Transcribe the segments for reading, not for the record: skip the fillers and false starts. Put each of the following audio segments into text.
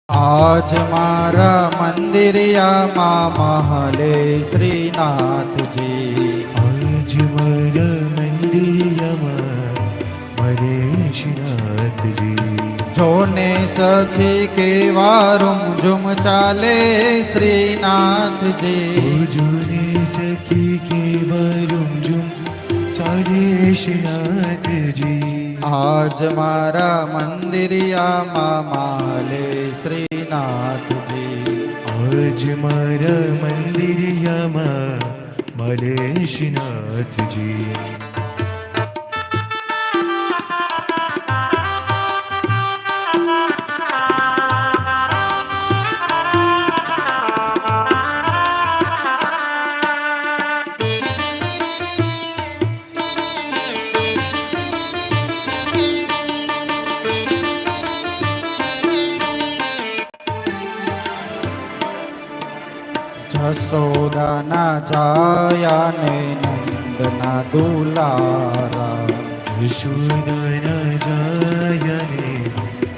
આજ મારા મંદિરિયામાં મહલે શ્રીનાથજી, આજ મારા મંદિરિયામાં મરે શ્રીનાથજી. જોને સખી કેવા રૂમઝુમ ચાલે શ્રીનાથજી, જોને સખી કેવા રૂમઝુમ ચાલે શ્રીનાથજી. આજ મારા મંદિરિયામાં મહલે શ્રીનાથજી, આજ મારા મંદિરિયામાં મરે શ્રીનાથજી. જસોદાના જાયા ને નંદના દુલારા, યશોદાના જાયને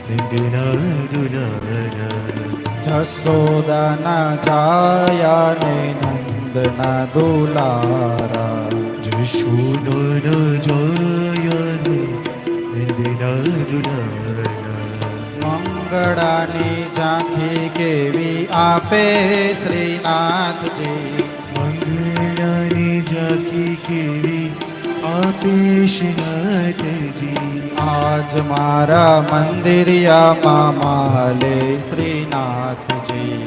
નંદના દુલારા. જસોદાના જાયા ને નંદના દુલારા, યશોદાના જાયને નંદના દુલારા. મંગળાની ઝાંખી કેવી આપે શ્રીનાથજી, મંગળાની ઝાંખી કેવી આપે શ્રીનાથજી. આજ મારા મંદિરિયામાં મહલે શ્રીનાથજી,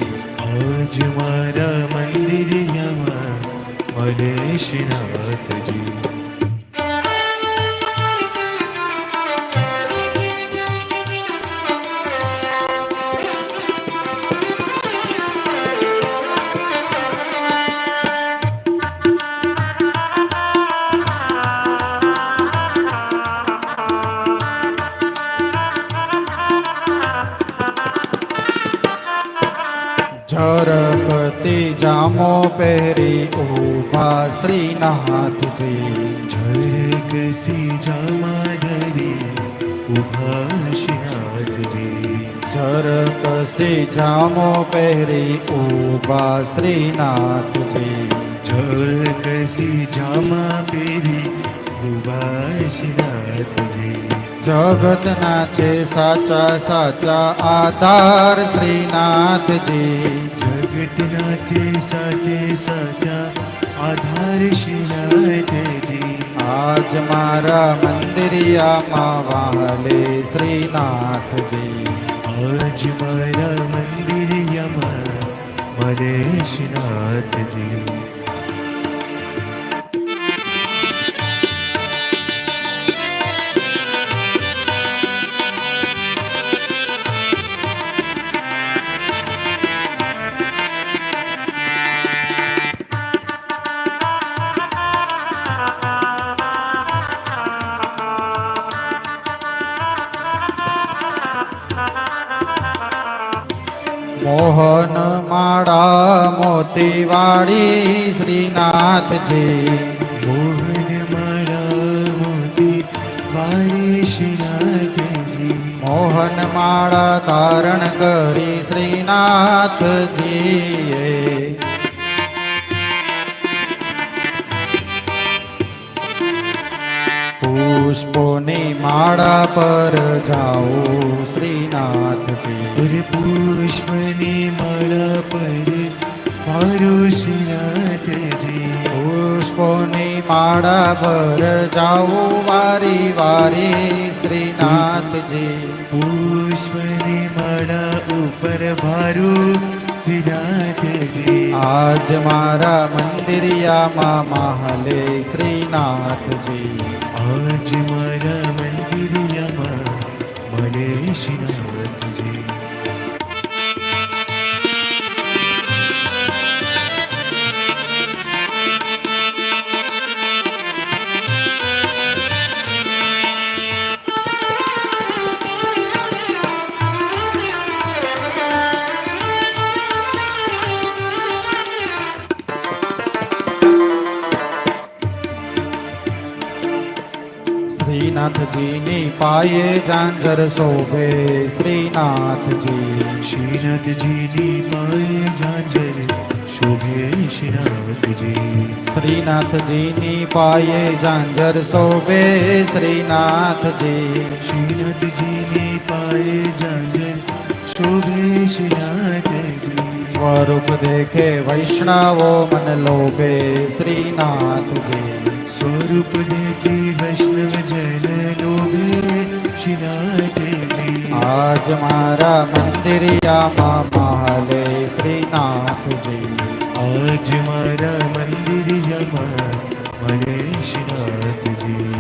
આજ મારા મંદિરિયામાં મરે શ્રીનાથજી. ઝરકતી જામો પહેરી ઊભા શ્રીનાથજી, ઝરકસી જામા ધરી ઉભા શ્રીનાથજી. ઝરકસી જામો પહેરી ઊભા શ્રીનાથજી, ઝરકસી જામા પહેરી ઉભા શ્રીનાથજી. જગતના છે સાચા સાચા આધાર શ્રીનાથજી, જગતના છે સાચે સાચા આધાર શ્રીનાથજી. આજ મારા મંદિરિયામાં વહાલે શ્રીનાથજી, આજ મારા મંદિરિયામાં મરે શ્રીનાથજી. મોહન માળા મોતીવાળી શ્રીનાથજી, મોહન માળા મોતી વાળી શ્રીનાથજી. મોહન માળા ધારણ કરી શ્રીનાથજીએ, પુષ્પોની માળા પર જાઓ શ્રીનાથજી, અરે પુષ્પની માળા પર મારો શ્રીનાથજી. પુષ્પોની માળા પર જાઓ વારી વારી શ્રીનાથજી, પુષ્પની માળા ઉપર ભારું શ્રીનાથજી. આજ મારા મંદિરિયામાં મહલે શ્રીનાથજી, આજ મારા મંદિરિયામાં મરે શ્રીનાથજી. શ્રીનાથજીની પાયે ઝાંઝર શોભે શ્રીનાથજી શ્રીનાથજીની પાએ ઝાંઝર શોભે શ્રીનાથજી શ્રીનાથજીની પાયે ઝાંઝર શોભે શ્રીનાથજી શ્રીનાથજીની પાએ ઝાંઝર શોભે શ્રીનાથજી સ્વરૂપ દેખે વૈષ્ણવો મન લોભે શ્રીનાથજી સ્વરૂપ દેખી વૈષ્ણવ જન લોભે શ્રીનાથજી આજ મારા મંદિરિયામાં મહાલે શ્રીનાથજી આજ મારા મંદિરમાં મને શ્રીનાથજી